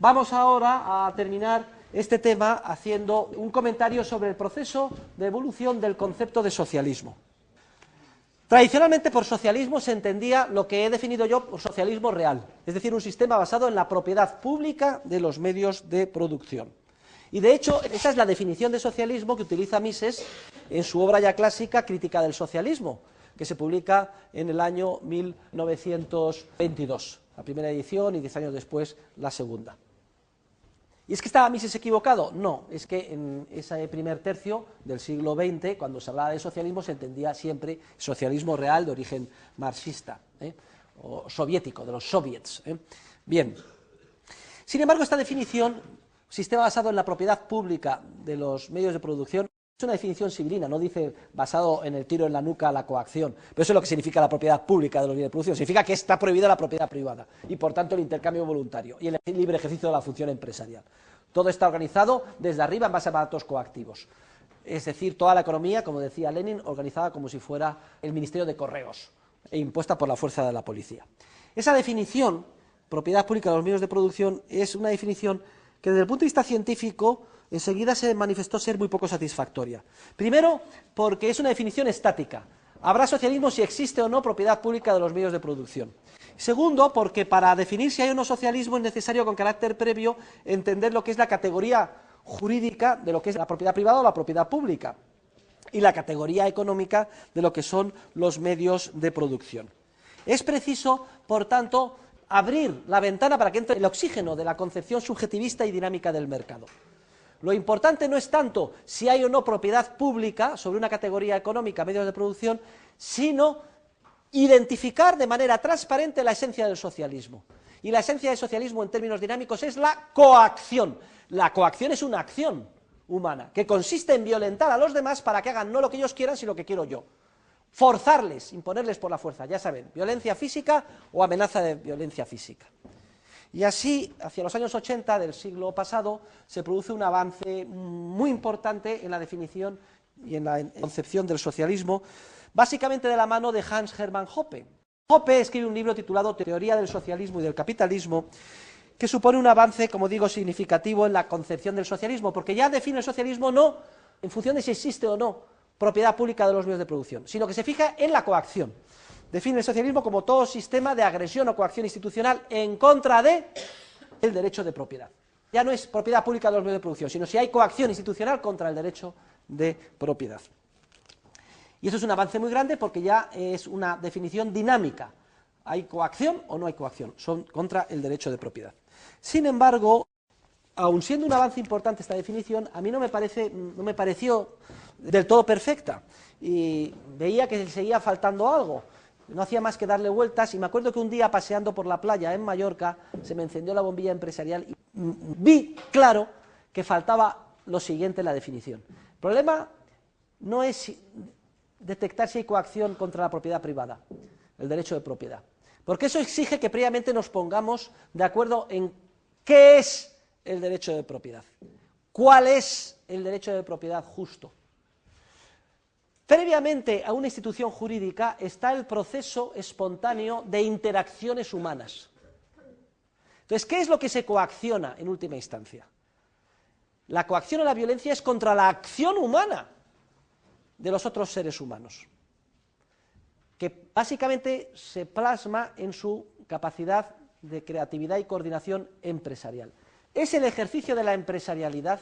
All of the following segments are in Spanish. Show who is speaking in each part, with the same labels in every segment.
Speaker 1: Vamos ahora a terminar este tema haciendo un comentario sobre el proceso de evolución del concepto de socialismo. Tradicionalmente por socialismo se entendía lo que he definido yo por socialismo real, es decir, un sistema basado en la propiedad pública de los medios de producción. Y de hecho, esa es la definición de socialismo que utiliza Mises en su obra ya clásica Crítica del socialismo, que se publica en el año 1922, la primera edición y 10 años después la segunda. ¿Y es que estaba Mises equivocado? No, es que en ese primer tercio del siglo XX, cuando se hablaba de socialismo, se entendía siempre socialismo real de origen marxista, o soviético, de los soviets. Bien, sin embargo, esta definición, sistema basado en la propiedad pública de los medios de producción, es una definición civilina, no dice basado en el tiro en la nuca, la coacción, pero eso es lo que significa la propiedad pública de los medios de producción, significa que está prohibida la propiedad privada y por tanto el intercambio voluntario y el libre ejercicio de la función empresarial. Todo está organizado desde arriba en base a datos coactivos, es decir, toda la economía, como decía Lenin, organizada como si fuera el Ministerio de Correos e impuesta por la fuerza de la policía. Esa definición, propiedad pública de los medios de producción, es una definición que desde el punto de vista científico enseguida se manifestó ser muy poco satisfactoria. Primero, porque es una definición estática. Habrá socialismo si existe o no propiedad pública de los medios de producción. Segundo, porque para definir si hay o no socialismo es necesario con carácter previo entender lo que es la categoría jurídica de lo que es la propiedad privada o la propiedad pública y la categoría económica de lo que son los medios de producción. Es preciso, por tanto, abrir la ventana para que entre el oxígeno de la concepción subjetivista y dinámica del mercado. Lo importante no es tanto si hay o no propiedad pública sobre una categoría económica, medios de producción, sino identificar de manera transparente la esencia del socialismo. Y la esencia del socialismo en términos dinámicos es la coacción. La coacción es una acción humana que consiste en violentar a los demás para que hagan no lo que ellos quieran, sino lo que quiero yo. Forzarles, imponerles por la fuerza, ya saben, violencia física o amenaza de violencia física. Y así, hacia los años 80 del siglo pasado, se produce un avance muy importante en la definición y en la concepción del socialismo, básicamente de la mano de Hans Hermann Hoppe. Hoppe escribe un libro titulado Teoría del socialismo y del capitalismo, que supone un avance, como digo, significativo en la concepción del socialismo, porque ya define el socialismo no en función de si existe o no propiedad pública de los medios de producción, sino que se fija en la coacción. Define el socialismo como todo sistema de agresión o coacción institucional en contra del derecho de propiedad. Ya no es propiedad pública de los medios de producción, sino si hay coacción institucional contra el derecho de propiedad. Y eso es un avance muy grande porque ya es una definición dinámica. ¿Hay coacción o no hay coacción? Son contra el derecho de propiedad. Sin embargo, aun siendo un avance importante esta definición, a mí no me pareció del todo perfecta y veía que le seguía faltando algo. No hacía más que darle vueltas y me acuerdo que un día paseando por la playa en Mallorca se me encendió la bombilla empresarial y vi claro que faltaba lo siguiente en la definición. El problema no es detectar si hay coacción contra la propiedad privada, el derecho de propiedad, porque eso exige que previamente nos pongamos de acuerdo en qué es el derecho de propiedad, cuál es el derecho de propiedad justo. Previamente a una institución jurídica está el proceso espontáneo de interacciones humanas. Entonces, ¿qué es lo que se coacciona en última instancia? La coacción o la violencia es contra la acción humana de los otros seres humanos, que básicamente se plasma en su capacidad de creatividad y coordinación empresarial. Es el ejercicio de la empresarialidad,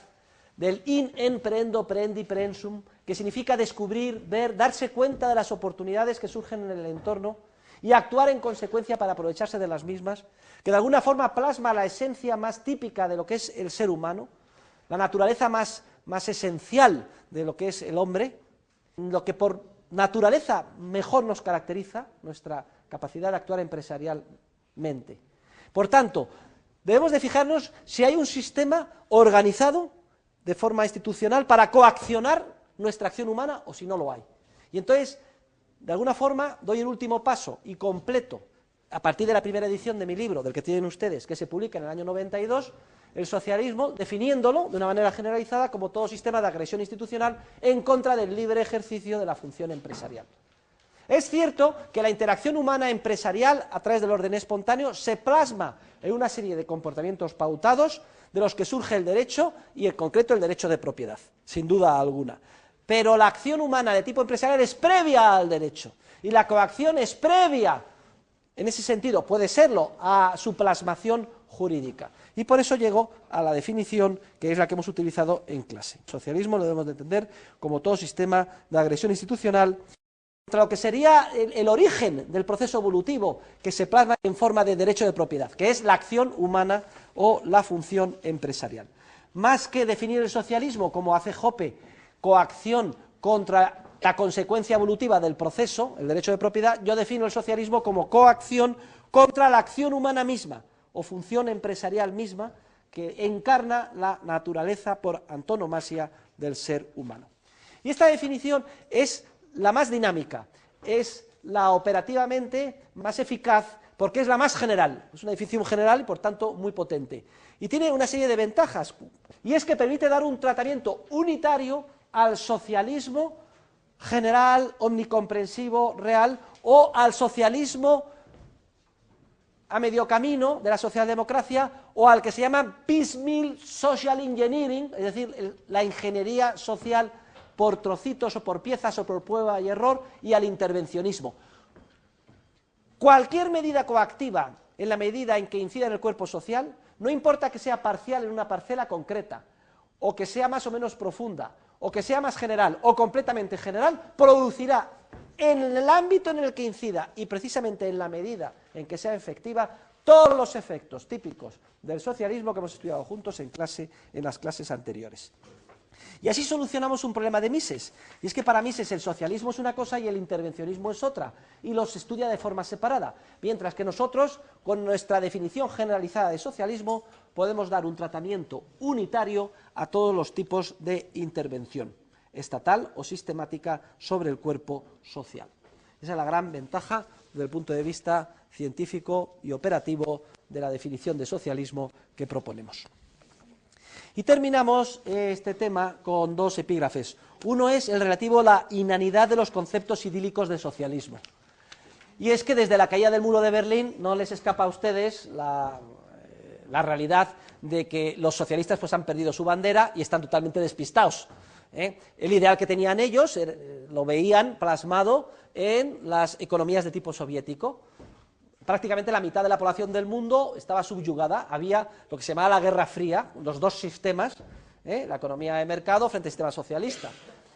Speaker 1: del in emprendo preendi prensum, que significa descubrir, ver, darse cuenta de las oportunidades que surgen en el entorno y actuar en consecuencia para aprovecharse de las mismas, que de alguna forma plasma la esencia más típica de lo que es el ser humano, la naturaleza más esencial de lo que es el hombre, lo que por naturaleza mejor nos caracteriza, nuestra capacidad de actuar empresarialmente. Por tanto, debemos de fijarnos si hay un sistema organizado de forma institucional para coaccionar nuestra acción humana o si no lo hay. Y entonces, de alguna forma, doy el último paso y completo, a partir de la primera edición de mi libro, del que tienen ustedes, que se publica en el año 92, el socialismo, definiéndolo de una manera generalizada como todo sistema de agresión institucional en contra del libre ejercicio de la función empresarial. Es cierto que la interacción humana empresarial a través del orden espontáneo se plasma en una serie de comportamientos pautados de los que surge el derecho y en concreto el derecho de propiedad, sin duda alguna. Pero la acción humana de tipo empresarial es previa al derecho y la coacción es previa, en ese sentido puede serlo, a su plasmación jurídica. Y por eso llego a la definición que es la que hemos utilizado en clase. El socialismo lo debemos de entender como todo sistema de agresión institucional contra lo que sería el origen del proceso evolutivo que se plasma en forma de derecho de propiedad, que es la acción humana o la función empresarial. Más que definir el socialismo como hace Hoppe, coacción contra la consecuencia evolutiva del proceso, el derecho de propiedad, yo defino el socialismo como coacción contra la acción humana misma o función empresarial misma que encarna la naturaleza por antonomasia del ser humano. Y esta definición es la más dinámica, es la operativamente más eficaz porque es la más general, es una definición general y por tanto muy potente. Y tiene una serie de ventajas, y es que permite dar un tratamiento unitario al socialismo general, omnicomprensivo, real, o al socialismo a medio camino de la socialdemocracia, o al que se llama piecemeal social engineering, es decir, la ingeniería social por trocitos o por piezas o por prueba y error, y al intervencionismo. Cualquier medida coactiva, en la medida en que incida en el cuerpo social, no importa que sea parcial en una parcela concreta, o que sea más o menos profunda, o que sea más general, o completamente general, producirá en el ámbito en el que incida, y precisamente en la medida en que sea efectiva, todos los efectos típicos del socialismo que hemos estudiado juntos en las clases anteriores. Y así solucionamos un problema de Mises, y es que para Mises el socialismo es una cosa y el intervencionismo es otra, y los estudia de forma separada, mientras que nosotros, con nuestra definición generalizada de socialismo, podemos dar un tratamiento unitario a todos los tipos de intervención, estatal o sistemática, sobre el cuerpo social. Esa es la gran ventaja desde el punto de vista científico y operativo de la definición de socialismo que proponemos. Y terminamos este tema con dos epígrafes. Uno es el relativo a la inanidad de los conceptos idílicos de socialismo. Y es que desde la caída del muro de Berlín no les escapa a ustedes la realidad de que los socialistas pues han perdido su bandera y están totalmente despistados. El ideal que tenían ellos lo veían plasmado en las economías de tipo soviético. Prácticamente la mitad de la población del mundo estaba subyugada, había lo que se llamaba la Guerra Fría, los dos sistemas, la economía de mercado frente al sistema socialista.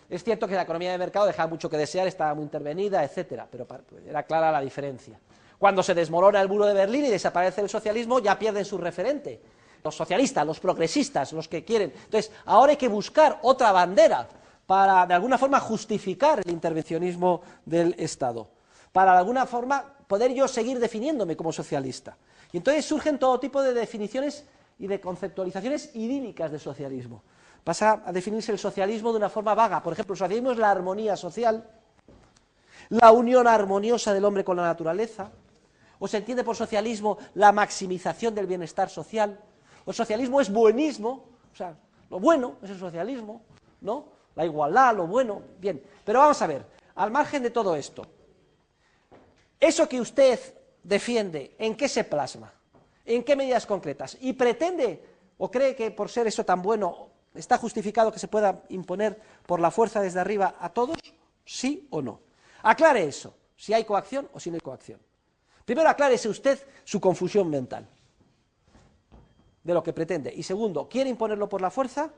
Speaker 1: Es cierto que la economía de mercado dejaba mucho que desear, estaba muy intervenida, etcétera, pero era clara la diferencia. Cuando se desmorona el muro de Berlín y desaparece el socialismo, ya pierden su referente. Los socialistas, los progresistas, los que quieren. Entonces, ahora hay que buscar otra bandera para, de alguna forma, justificar el intervencionismo del Estado. Para, de alguna forma, poder yo seguir definiéndome como socialista. Y entonces surgen todo tipo de definiciones y de conceptualizaciones idílicas de socialismo. Pasa a definirse el socialismo de una forma vaga. Por ejemplo, el socialismo es la armonía social, la unión armoniosa del hombre con la naturaleza, o se entiende por socialismo la maximización del bienestar social. El socialismo es buenismo, o sea, lo bueno es el socialismo, ¿no? La igualdad, lo bueno, bien. Pero vamos a ver, al margen de todo esto, eso que usted defiende, ¿en qué se plasma? ¿En qué medidas concretas? ¿Y pretende o cree que por ser eso tan bueno está justificado que se pueda imponer por la fuerza desde arriba a todos? ¿Sí o no? Aclare eso, si hay coacción o si no hay coacción. Primero, aclárese usted su confusión mental de lo que pretende. Y segundo, ¿quiere imponerlo por la fuerza?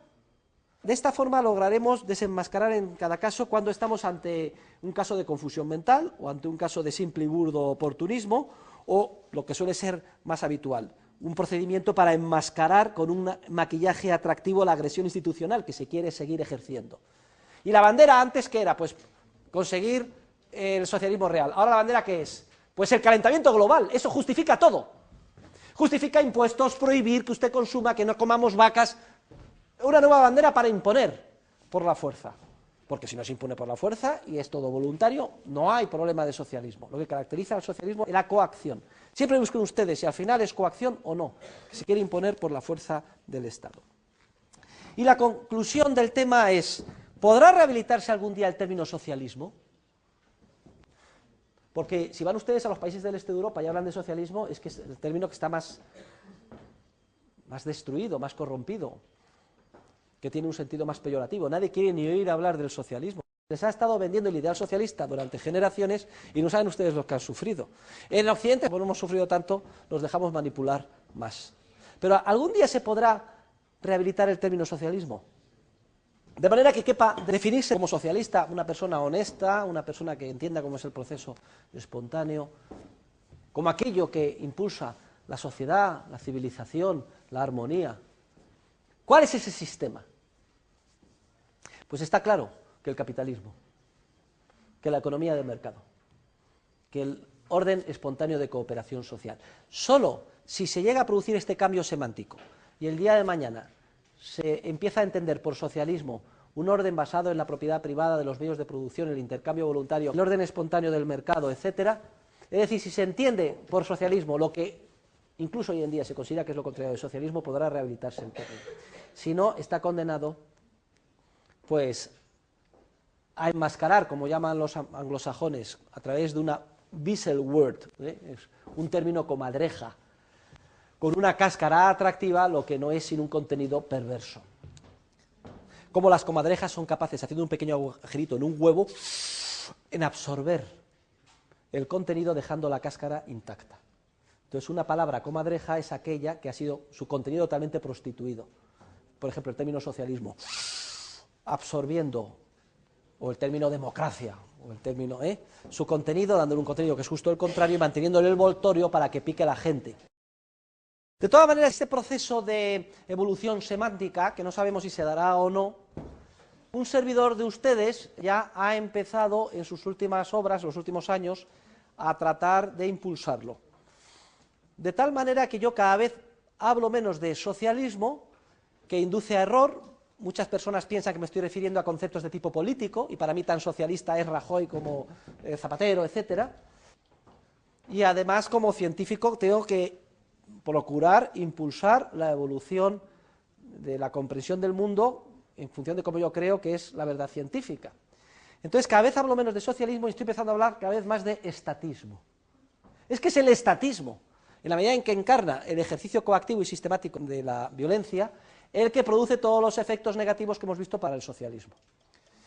Speaker 1: De esta forma lograremos desenmascarar en cada caso cuando estamos ante un caso de confusión mental o ante un caso de simple y burdo oportunismo o lo que suele ser más habitual, un procedimiento para enmascarar con un maquillaje atractivo la agresión institucional que se quiere seguir ejerciendo. ¿Y la bandera antes qué era? Pues conseguir el socialismo real. ¿Ahora la bandera qué es? Pues el calentamiento global, eso justifica todo. Justifica impuestos, prohibir que usted consuma, que no comamos vacas. Una nueva bandera para imponer por la fuerza, porque si no se impone por la fuerza y es todo voluntario, no hay problema de socialismo. Lo que caracteriza al socialismo es la coacción. Siempre busquen ustedes si al final es coacción o no, que se quiere imponer por la fuerza del Estado. Y la conclusión del tema es, ¿podrá rehabilitarse algún día el término socialismo? Porque si van ustedes a los países del este de Europa y hablan de socialismo, es que es el término que está más destruido, más corrompido, que tiene un sentido más peyorativo. Nadie quiere ni oír hablar del socialismo. Les ha estado vendiendo el ideal socialista durante generaciones y no saben ustedes lo que han sufrido. En Occidente, como no hemos sufrido tanto, nos dejamos manipular más. Pero algún día se podrá rehabilitar el término socialismo. De manera que quepa definirse como socialista una persona honesta, una persona que entienda cómo es el proceso espontáneo, como aquello que impulsa la sociedad, la civilización, la armonía. ¿Cuál es ese sistema? Pues está claro que el capitalismo, que la economía de mercado, que el orden espontáneo de cooperación social. Solo si se llega a producir este cambio semántico y el día de mañana se empieza a entender por socialismo un orden basado en la propiedad privada de los medios de producción, el intercambio voluntario, el orden espontáneo del mercado, etcétera, es decir, si se entiende por socialismo lo que incluso hoy en día se considera que es lo contrario del socialismo, podrá rehabilitarse el término. Si no, está condenado, pues, a enmascarar, como llaman los anglosajones, a través de una visual word, es un término comadreja, con una cáscara atractiva, lo que no es sino un contenido perverso. Como las comadrejas son capaces, haciendo un pequeño agujerito en un huevo, en absorber el contenido dejando la cáscara intacta. Entonces, una palabra comadreja es aquella que ha sido su contenido totalmente prostituido. Por ejemplo, el término socialismo, absorbiendo, o el término democracia, o el término, su contenido, dándole un contenido que es justo el contrario y manteniéndole el envoltorio para que pique la gente. De todas maneras, este proceso de evolución semántica, que no sabemos si se dará o no, un servidor de ustedes ya ha empezado en sus últimas obras, los últimos años, a tratar de impulsarlo. De tal manera que yo cada vez hablo menos de socialismo, que induce a error. Muchas personas piensan que me estoy refiriendo a conceptos de tipo político, y para mí tan socialista es Rajoy como Zapatero, etcétera. Y además, como científico, tengo que procurar impulsar la evolución de la comprensión del mundo en función de cómo yo creo que es la verdad científica. Entonces, cada vez hablo menos de socialismo y estoy empezando a hablar cada vez más de estatismo. Es que es el estatismo, en la medida en que encarna el ejercicio coactivo y sistemático de la violencia, el que produce todos los efectos negativos que hemos visto para el socialismo.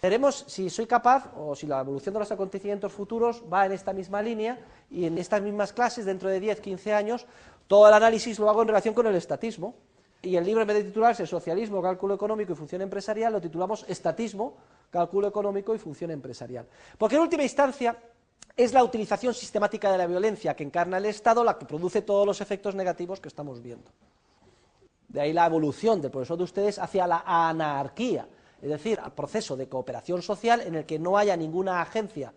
Speaker 1: Veremos si soy capaz, o si la evolución de los acontecimientos futuros va en esta misma línea, y en estas mismas clases, dentro de 10, 15 años, todo el análisis lo hago en relación con el estatismo. Y el libro, en vez de titularse Socialismo, Cálculo Económico y Función Empresarial, lo titulamos Estatismo, Cálculo Económico y Función Empresarial. Porque en última instancia es la utilización sistemática de la violencia que encarna el Estado la que produce todos los efectos negativos que estamos viendo. De ahí la evolución del profesor de ustedes hacia la anarquía, es decir, al proceso de cooperación social en el que no haya ninguna agencia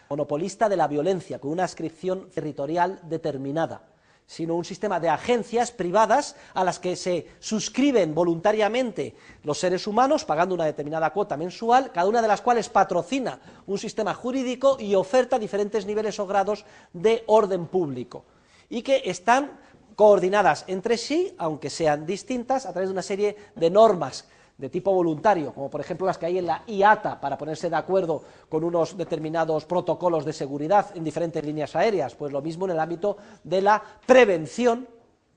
Speaker 1: monopolista de la violencia, con una adscripción territorial determinada, sino un sistema de agencias privadas a las que se suscriben voluntariamente los seres humanos, pagando una determinada cuota mensual, cada una de las cuales patrocina un sistema jurídico y oferta diferentes niveles o grados de orden público, y que están coordinadas entre sí, aunque sean distintas, a través de una serie de normas de tipo voluntario, como por ejemplo las que hay en la IATA, para ponerse de acuerdo con unos determinados protocolos de seguridad en diferentes líneas aéreas. Pues lo mismo en el ámbito de la prevención,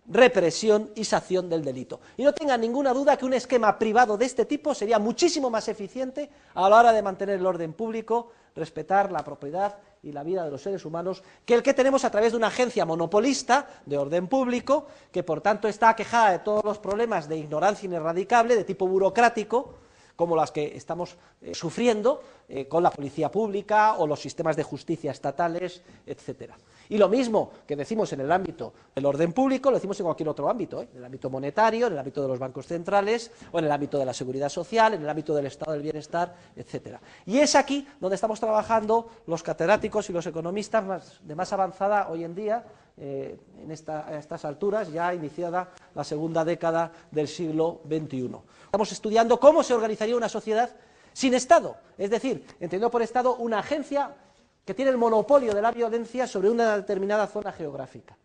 Speaker 1: represión y sanción del delito. Y no tengan ninguna duda que un esquema privado de este tipo sería muchísimo más eficiente a la hora de mantener el orden público, respetar la propiedad y la vida de los seres humanos, que el que tenemos a través de una agencia monopolista de orden público, que por tanto está aquejada de todos los problemas de ignorancia ineradicable, de tipo burocrático, como las que estamos sufriendo con la policía pública o los sistemas de justicia estatales, etcétera. Y lo mismo que decimos en el ámbito del orden público, lo decimos en cualquier otro ámbito, en el ámbito monetario, en el ámbito de los bancos centrales, o en el ámbito de la seguridad social, en el ámbito del estado del bienestar, etcétera. Y es aquí donde estamos trabajando los catedráticos y los economistas de más avanzada hoy en día, a estas alturas, ya iniciada la segunda década del siglo XXI. Estamos estudiando cómo se organizaría una sociedad sin Estado, es decir, entendiendo por Estado una agencia que tiene el monopolio de la violencia sobre una determinada zona geográfica.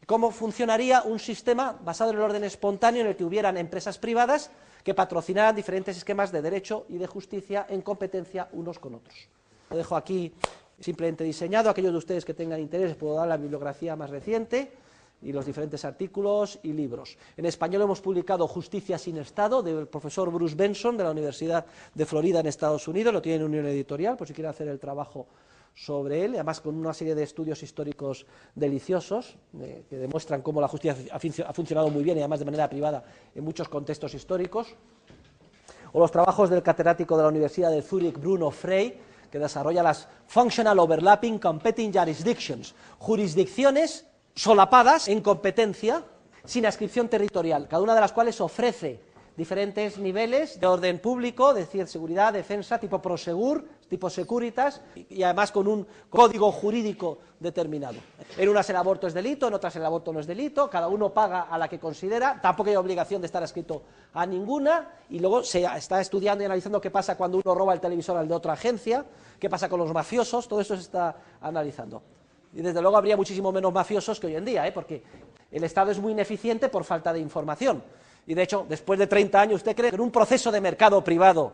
Speaker 1: ¿Cómo funcionaría un sistema basado en el orden espontáneo en el que hubieran empresas privadas que patrocinaran diferentes esquemas de derecho y de justicia en competencia unos con otros? Lo dejo aquí simplemente diseñado. Aquellos de ustedes que tengan interés, puedo dar la bibliografía más reciente y los diferentes artículos y libros. En español hemos publicado Justicia sin Estado, del profesor Bruce Benson, de la Universidad de Florida en Estados Unidos, lo tiene en Unión Editorial, por si quieren hacer el trabajo sobre él, además con una serie de estudios históricos deliciosos, que demuestran cómo la justicia ha funcionado muy bien y además de manera privada en muchos contextos históricos. O los trabajos del catedrático de la Universidad de Zúrich, Bruno Frey, que desarrolla las Functional Overlapping Competing Jurisdictions, jurisdicciones solapadas en competencia sin adscripción territorial, cada una de las cuales ofrece diferentes niveles de orden público, es decir, seguridad, defensa, tipo Prosegur, tipo Securitas, y además con un código jurídico determinado. En unas el aborto es delito, en otras el aborto no es delito, cada uno paga a la que considera, tampoco hay obligación de estar adscrito a ninguna, y luego se está estudiando y analizando qué pasa cuando uno roba el televisor al de otra agencia, qué pasa con los mafiosos, todo eso se está analizando. Y desde luego habría muchísimo menos mafiosos que hoy en día, porque el Estado es muy ineficiente por falta de información. Y de hecho, después de 30 años, ¿usted cree que en un proceso de mercado privado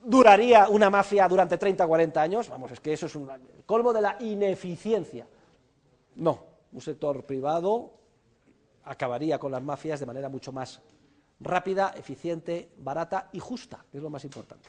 Speaker 1: duraría una mafia durante 30 o 40 años? Vamos, es que eso es el colmo de la ineficiencia. No, un sector privado acabaría con las mafias de manera mucho más rápida, eficiente, barata y justa, que es lo más importante.